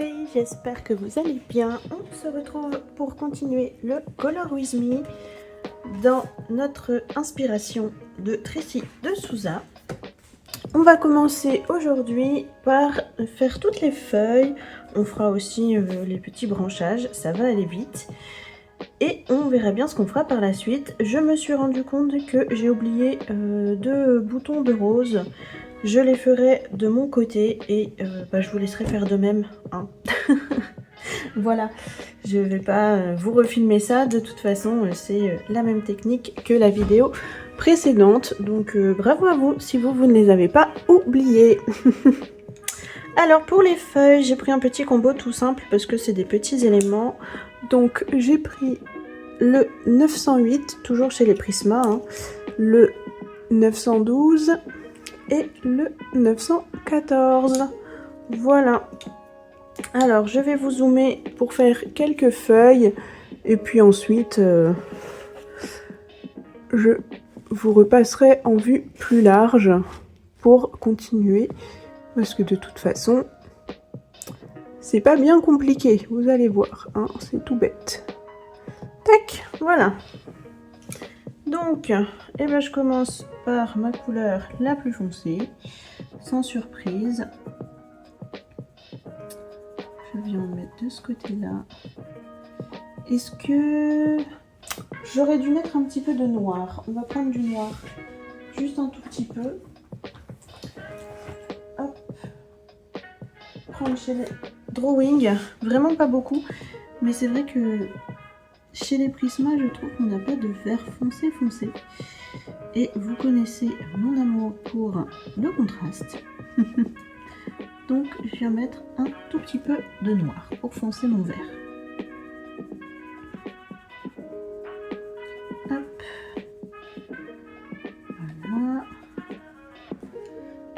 filles, j'espère que vous allez bien. On se retrouve pour continuer le Color With Me dans notre inspiration de Tracy de Souza. On va commencer aujourd'hui par faire toutes les feuilles. On fera aussi les petits branchages, ça va aller vite. Et on verra bien ce qu'on fera par la suite. Je me suis rendu compte que j'ai oublié 2 boutons de rose. Je les ferai de mon côté et je vous laisserai faire de même. Hein. Voilà, je ne vais pas vous refilmer ça. De toute façon, c'est la même technique que la vidéo précédente. Donc bravo à vous si vous ne les avez pas oubliés. Alors pour les feuilles, j'ai pris un petit combo tout simple parce que c'est des petits éléments. Donc j'ai pris le 908, toujours chez les Prisma, hein, le 912 et le 914. Voilà. Alors je vais vous zoomer pour faire quelques feuilles et puis ensuite je vous repasserai en vue plus large pour continuer parce que de toute façon c'est pas bien compliqué, vous allez voir, hein, c'est tout bête. Tac, voilà. Donc, je commence par ma couleur la plus foncée, sans surprise. Je viens en mettre de ce côté-là. Est-ce que j'aurais dû mettre un petit peu de noir? On va prendre du noir, juste un tout petit peu. Hop. Prendre chez les Drawing, vraiment pas beaucoup, mais c'est vrai que chez les Prisma, je trouve qu'on n'a pas de vert foncé. Et vous connaissez mon amour pour le contraste. Donc je viens mettre un tout petit peu de noir pour foncer mon vert. Hop. Voilà.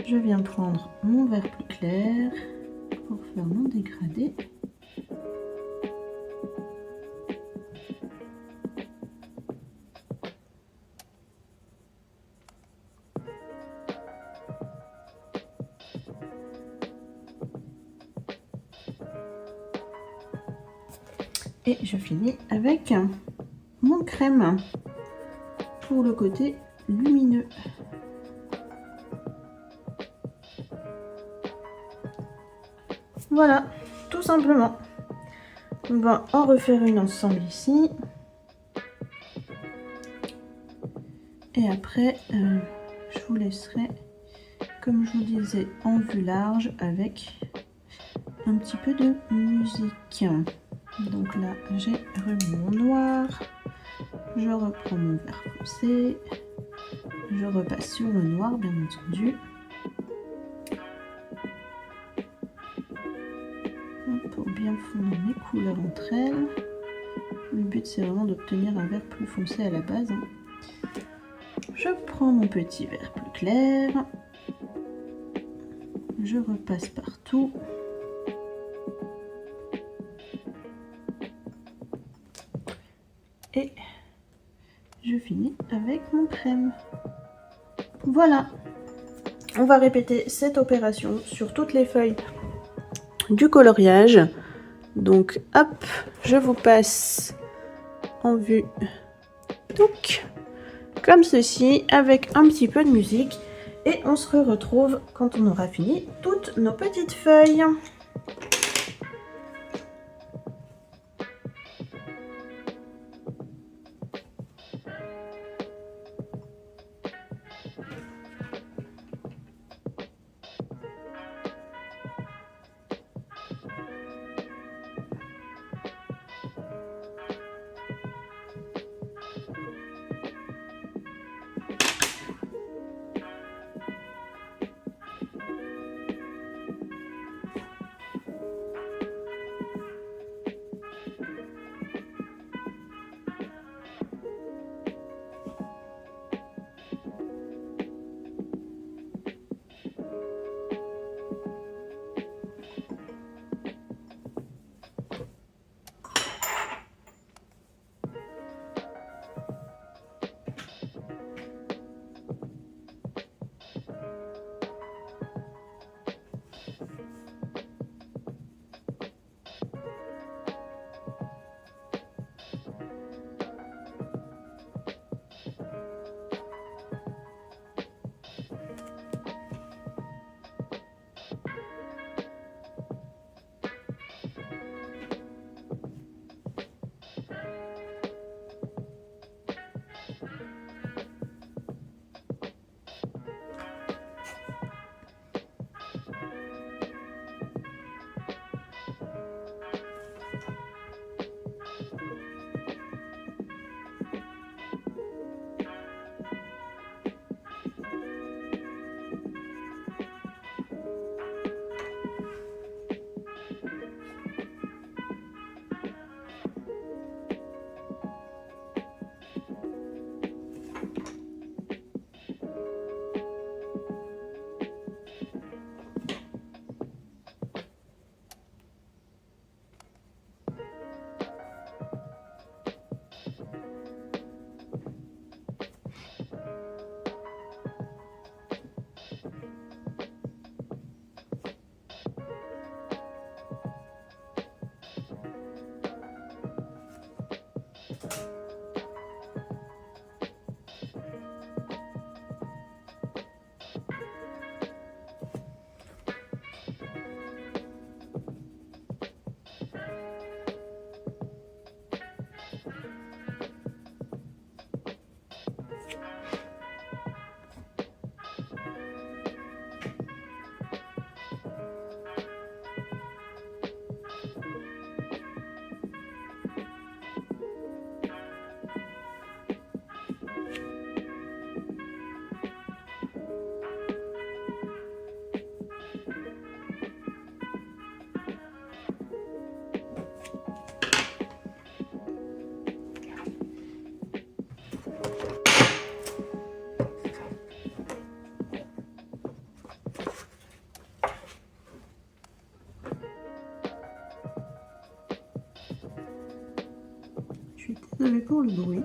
Je viens prendre mon vert plus clair pour faire mon dégradé. Et je finis avec mon crème pour le côté lumineux. Voilà, tout simplement. On va en refaire une ensemble ici. Et après, je vous laisserai, comme je vous disais, en vue large avec un petit peu de musique. Donc là, j'ai remis mon noir. Je reprends mon vert foncé. Je repasse sur le noir, bien entendu. Pour bien fondre mes couleurs entre elles. Le but, c'est vraiment d'obtenir un vert plus foncé à la base. Je prends mon petit vert plus clair. Je repasse partout. Et je finis avec mon crème. Voilà. On va répéter cette opération sur toutes les feuilles du coloriage. Donc hop, je vous passe en vue. Donc, comme ceci, avec un petit peu de musique. Et on se retrouve quand on aura fini toutes nos petites feuilles. Désolée pour le bruit.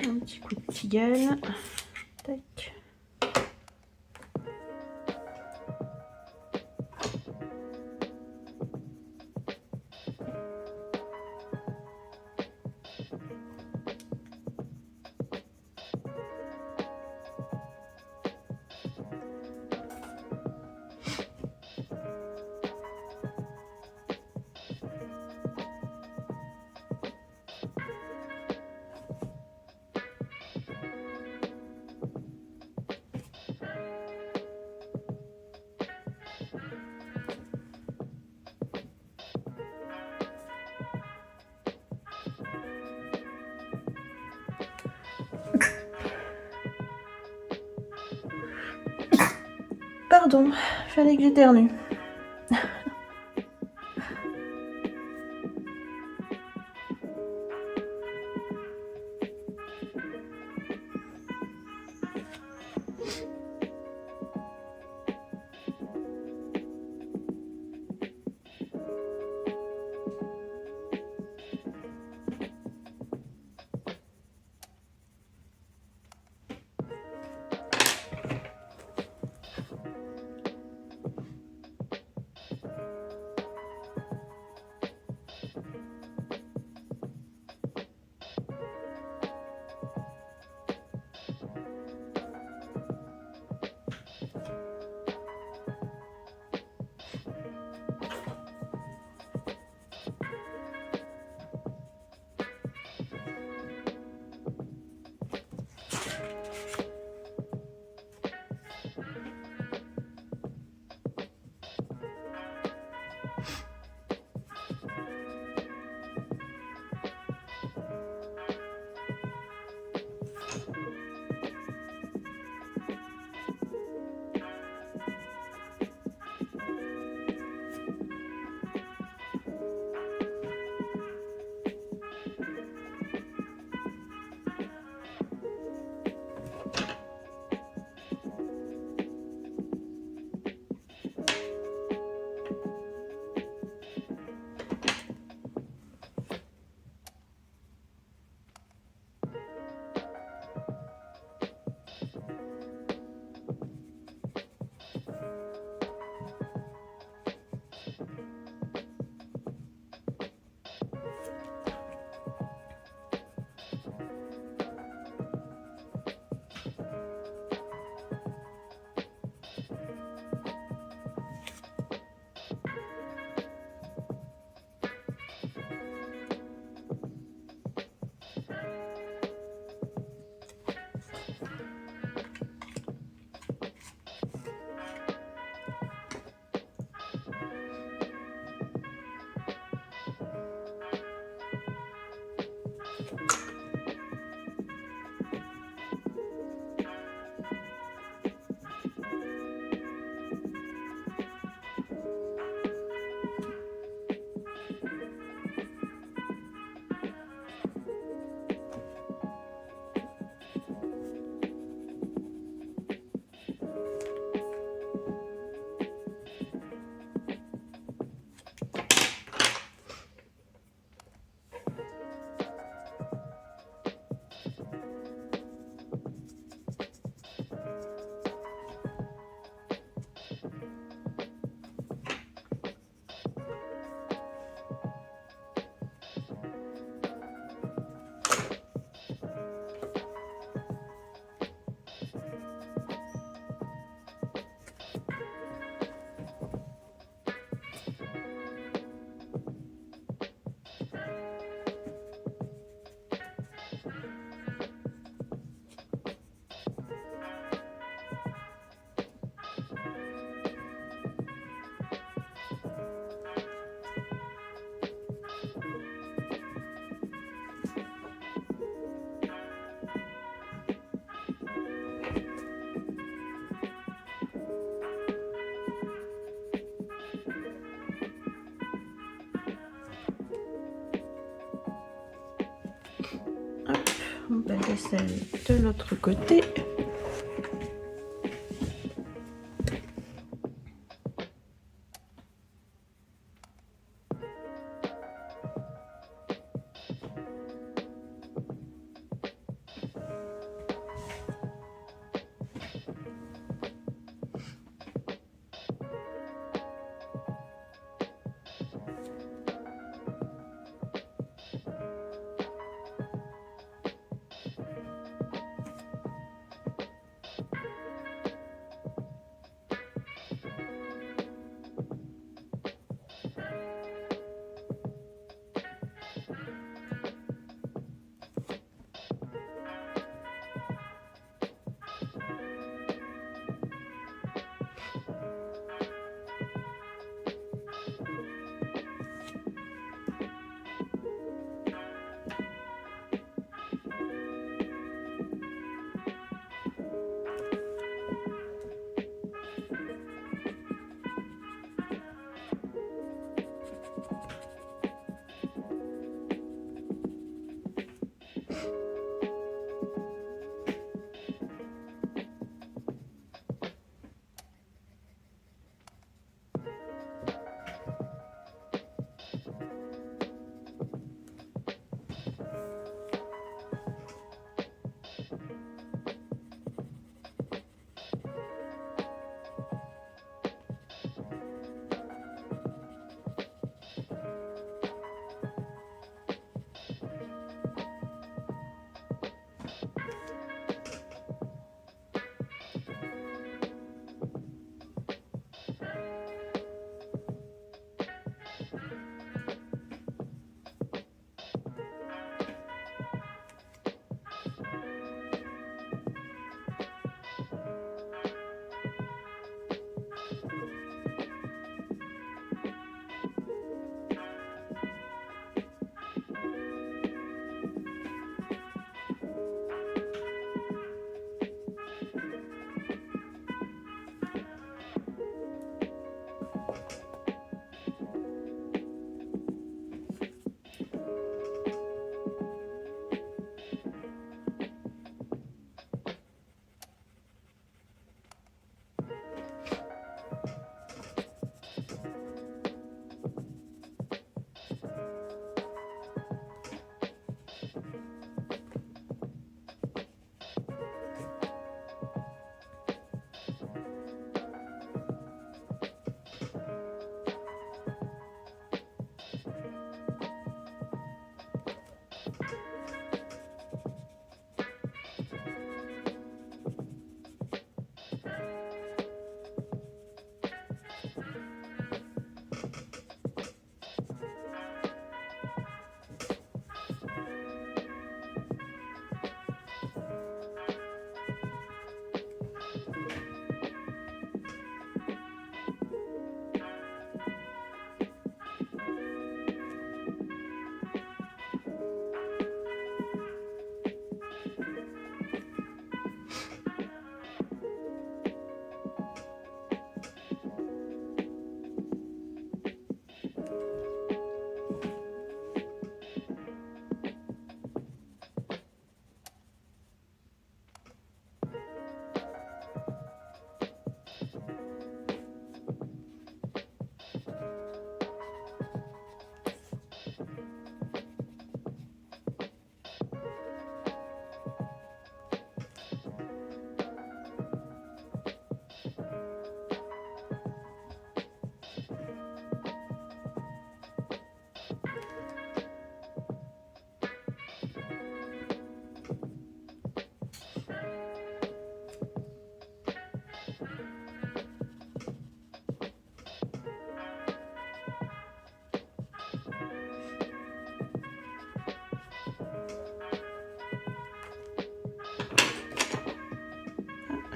Un petit coup de cigale. Tac. Pardon, fallait que j'éternue. On va passer celle de l'autre côté.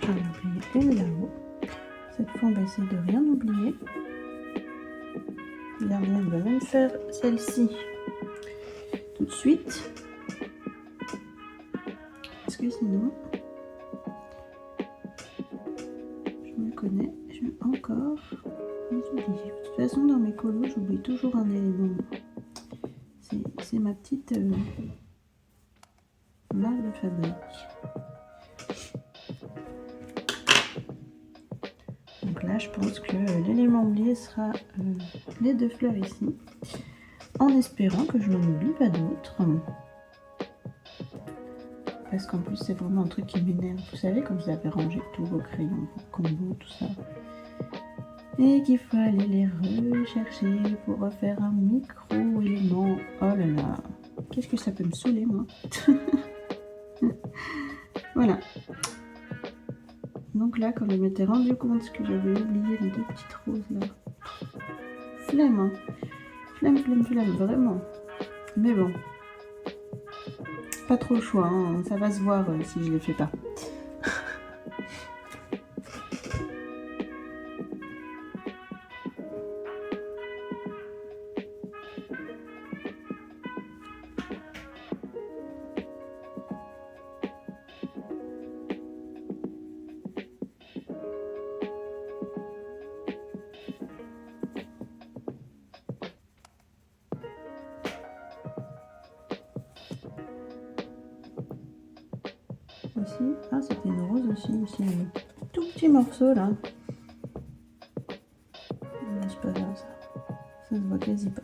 J'en ai oublié une là-haut. Cette fois, on va essayer de rien oublier. Regardez, on va même faire celle-ci tout de suite. Parce que sinon, je me connais, je vais encore les oublier. De toute façon, dans mes colos, j'oublie toujours un élément. C'est ma petite marque de fabrique. Donc là, je pense que l'élément oublié sera les 2 fleurs ici, en espérant que je n'en oublie pas d'autres. Parce qu'en plus, c'est vraiment un truc qui m'énerve. Vous savez, quand vous avez rangé tous vos crayons, vos combos, tout ça, et qu'il faut aller les rechercher pour refaire un micro-élément. Oh là là, qu'est-ce que ça peut me saouler, moi. Voilà. Donc là, quand je m'étais rendu compte que j'avais oublié les 2 petites roses là, flemme, hein. Flemme, vraiment. Mais bon, pas trop le choix, hein. Ça va se voir si je les fais pas. Ici, ah c'était une rose aussi, un tout petit morceau là. C'est pas grave ça, ça se voit quasi pas.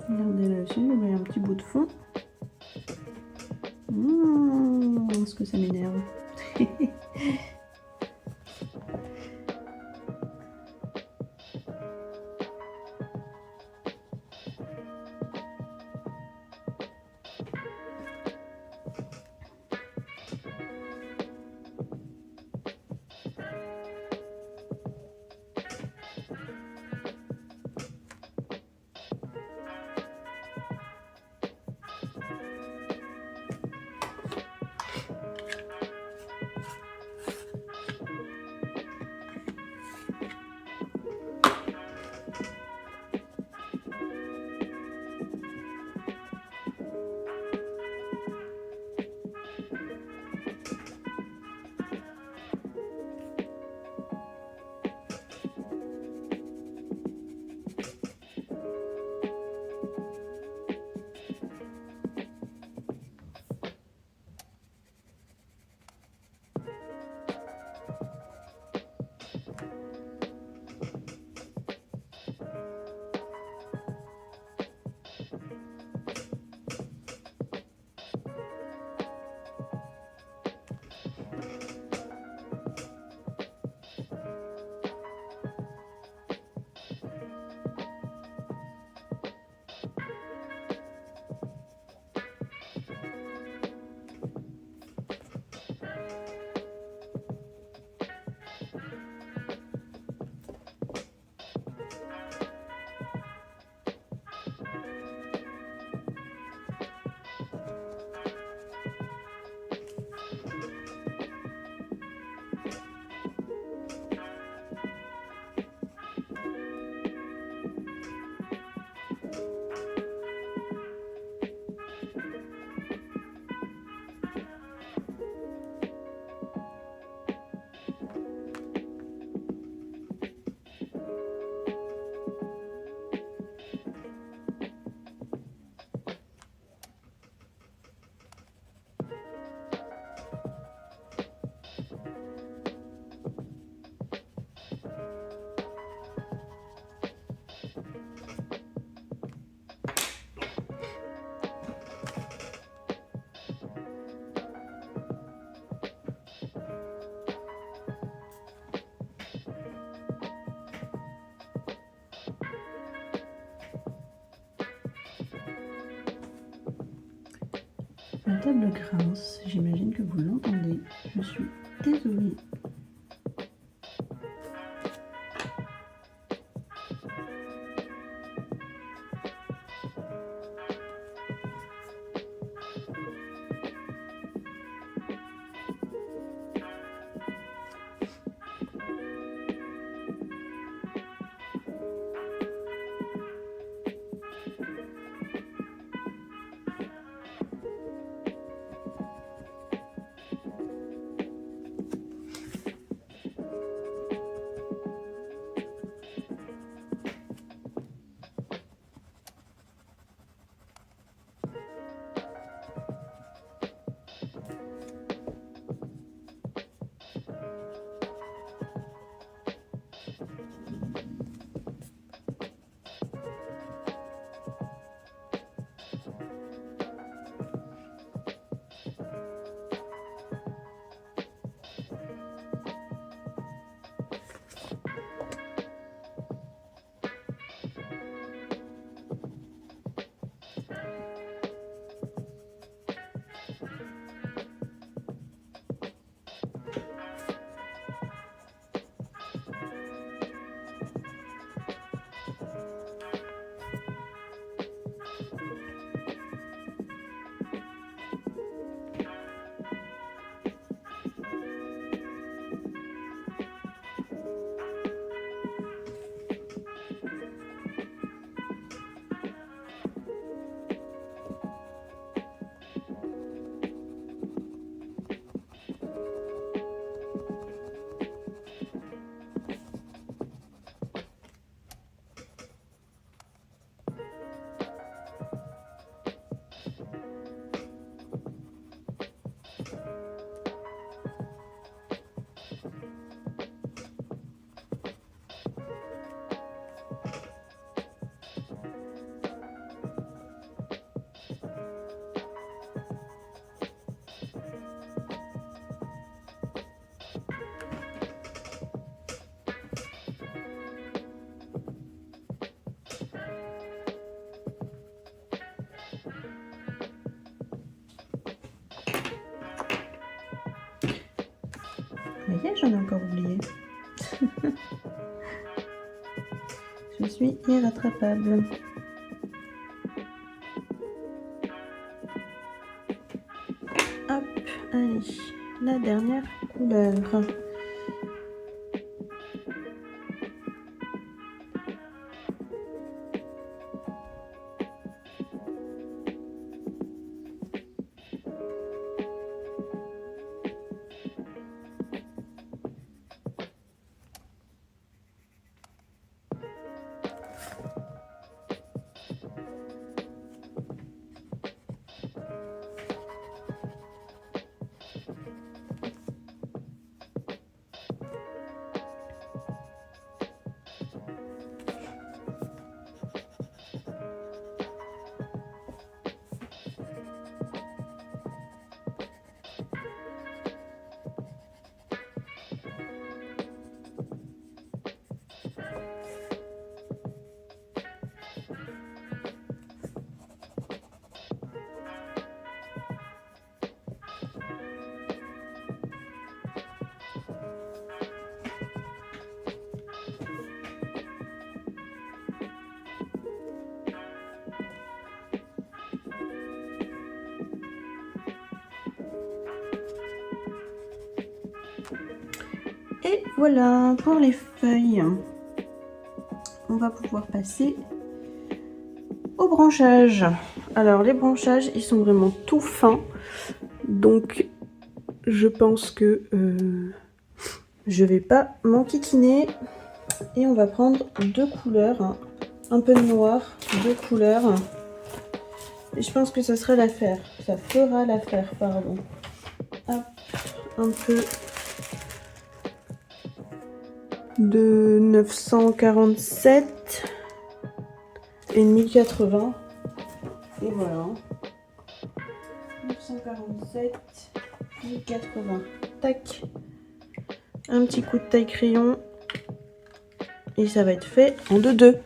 Regardez là-dessus, il y a un petit bout de fond. Est-ce que ça m'énerve? La table grince, j'imagine que vous l'entendez. Je suis désolée. Vous voyez, j'en ai encore oublié. Je suis irrattrapable. Hop, allez, la dernière couleur. Et voilà pour les feuilles. On va pouvoir passer au branchage. Alors les branchages, ils sont vraiment tout fins. Donc je pense que je vais pas m'enquiquiner. Et on va prendre deux couleurs. Hein. Un peu de noir, deux couleurs. Et je pense que ça sera l'affaire. Ça fera l'affaire, pardon. Hop, un peu de 947 et 1080. Et voilà. 947, 1080. Tac. Un petit coup de taille crayon. Et ça va être fait en 2-2.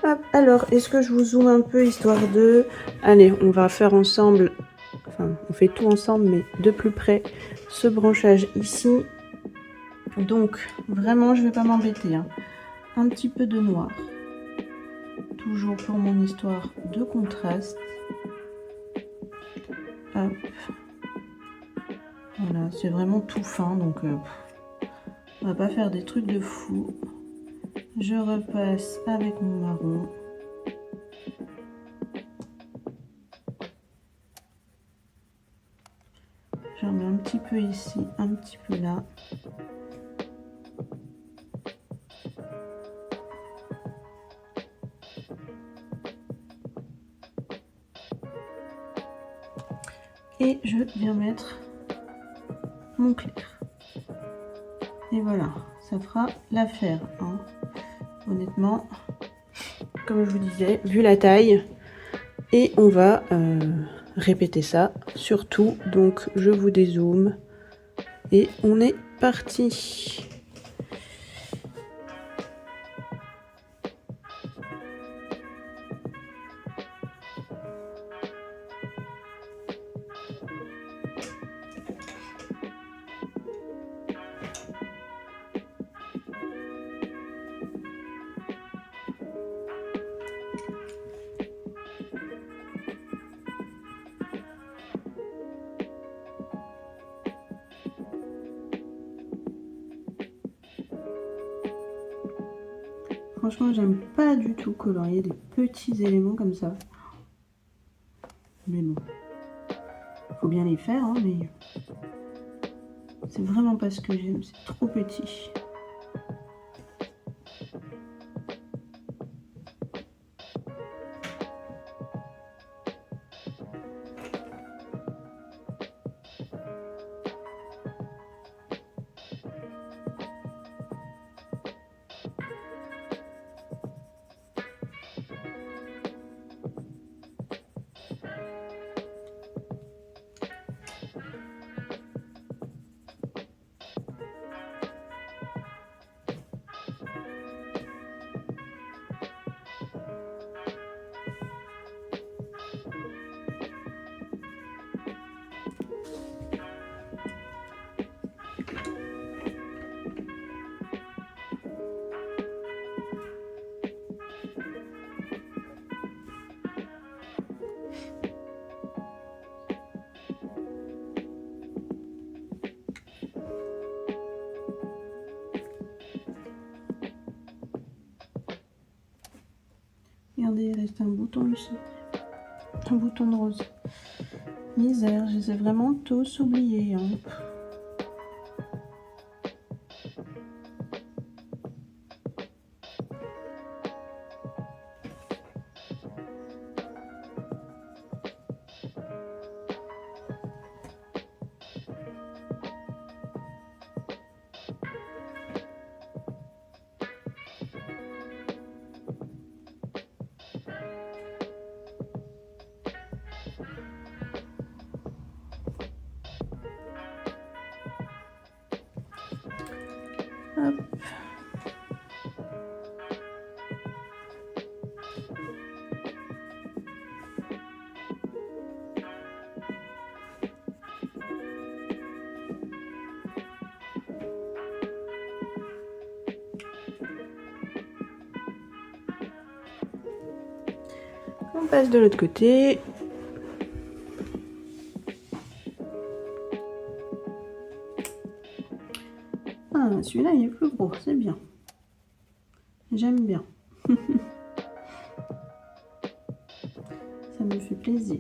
Hop, alors, est-ce que je vous zoome un peu histoire de... Allez, on va faire ensemble, enfin, on fait tout ensemble, mais de plus près, ce branchage ici. Donc, vraiment, je vais pas m'embêter, hein. Un petit peu de noir. Toujours pour mon histoire de contraste. Hop. Voilà, c'est vraiment tout fin, donc on va pas faire des trucs de fou. Je repasse avec mon marron. J'en mets un petit peu ici, un petit peu là. Et je viens mettre mon clair. Et voilà, ça fera l'affaire, hein. Honnêtement, comme je vous disais, vu la taille, et on va répéter ça sur tout. Donc je vous dézoome et on est parti. Franchement, j'aime pas du tout colorier des petits éléments comme ça. Mais bon, faut bien les faire, hein, mais c'est vraiment pas ce que j'aime, c'est trop petit. Regardez, il reste un bouton ici. Un bouton de rose. Misère, je les ai vraiment tous oubliés, hein. Hop. On passe de l'autre côté. Ah, celui-là, il est plus gros, c'est bien. J'aime bien. Ça me fait plaisir.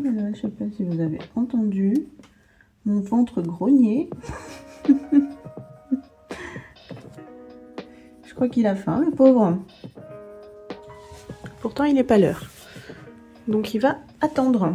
là là, je sais pas si vous avez entendu mon ventre grogner. Je crois qu'il a faim, le pauvre. Pourtant, il n'est pas l'heure. Donc, il va attendre.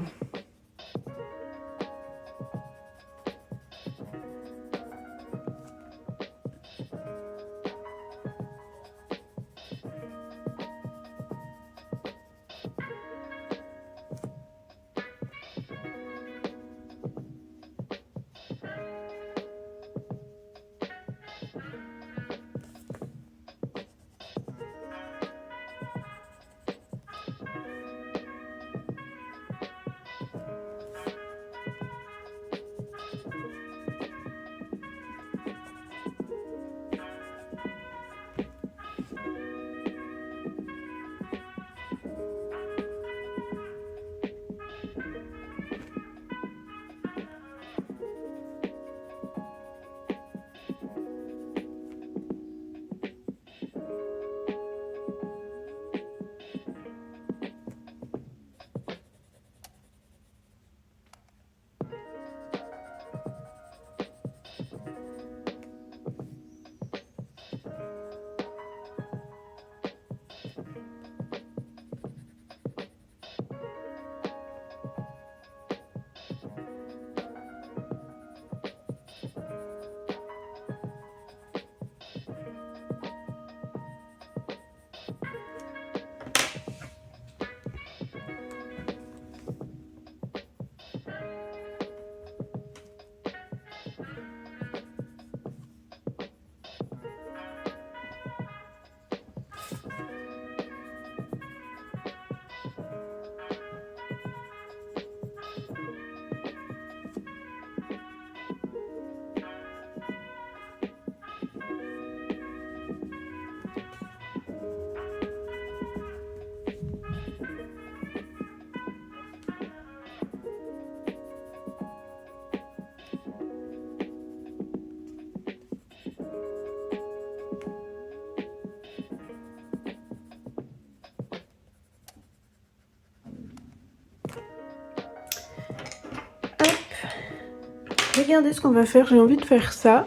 Regardez ce qu'on va faire, j'ai envie de faire ça.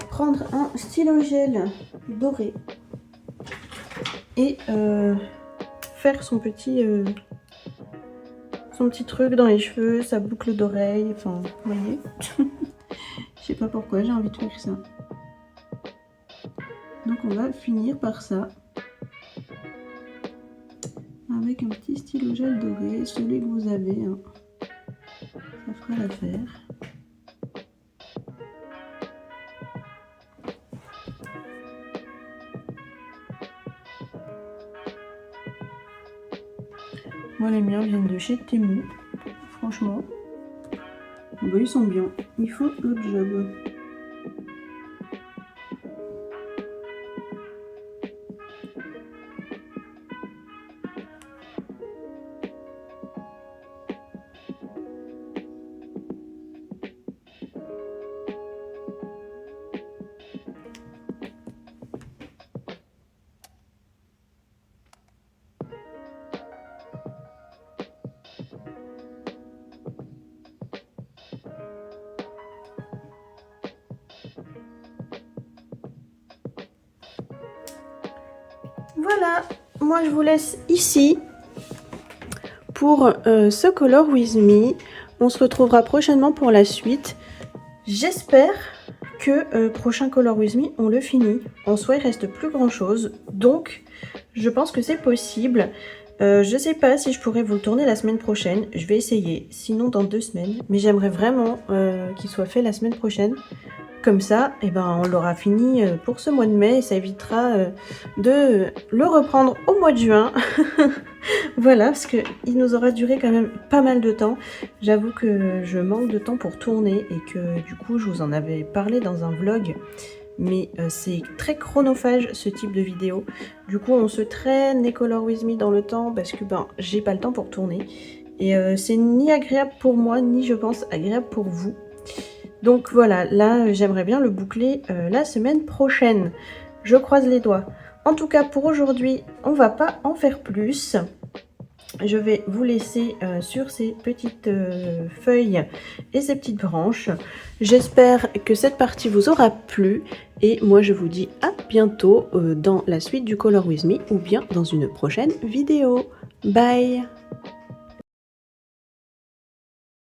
Prendre un stylo gel doré et faire son petit truc dans les cheveux, sa boucle d'oreille, enfin, vous voyez. Je sais pas pourquoi j'ai envie de faire ça. Donc on va finir par ça. Avec un petit stylo gel doré, celui que vous avez, hein. Ça fera l'affaire. Moi les miens viennent de chez Temu, franchement, bah, ils sont bien, ils font le job. Voilà, moi je vous laisse ici pour ce Color With Me. On se retrouvera prochainement pour la suite. J'espère que prochain Color With Me, on le finit. En soi, il reste plus grand chose, donc je pense que c'est possible. Je sais pas si je pourrais vous le tourner la semaine prochaine. Je vais essayer, sinon dans 2 semaines. Mais j'aimerais vraiment qu'il soit fait la semaine prochaine. Comme ça, eh ben, on l'aura fini pour ce mois de mai et ça évitera de le reprendre au mois de juin. Voilà, parce qu'il nous aura duré quand même pas mal de temps. J'avoue que je manque de temps pour tourner et que du coup, je vous en avais parlé dans un vlog. Mais c'est très chronophage ce type de vidéo. Du coup, on se traîne les Color With Me dans le temps parce que ben, j'ai pas le temps pour tourner. Et c'est ni agréable pour moi, ni je pense agréable pour vous. Donc voilà, là j'aimerais bien le boucler la semaine prochaine. Je croise les doigts. En tout cas pour aujourd'hui, on va pas en faire plus. je vais vous laisser sur ces petites feuilles et ces petites branches. J'espère que cette partie vous aura plu et moi je vous dis à bientôt dans la suite du Color With Me ou bien dans une prochaine vidéo. Bye!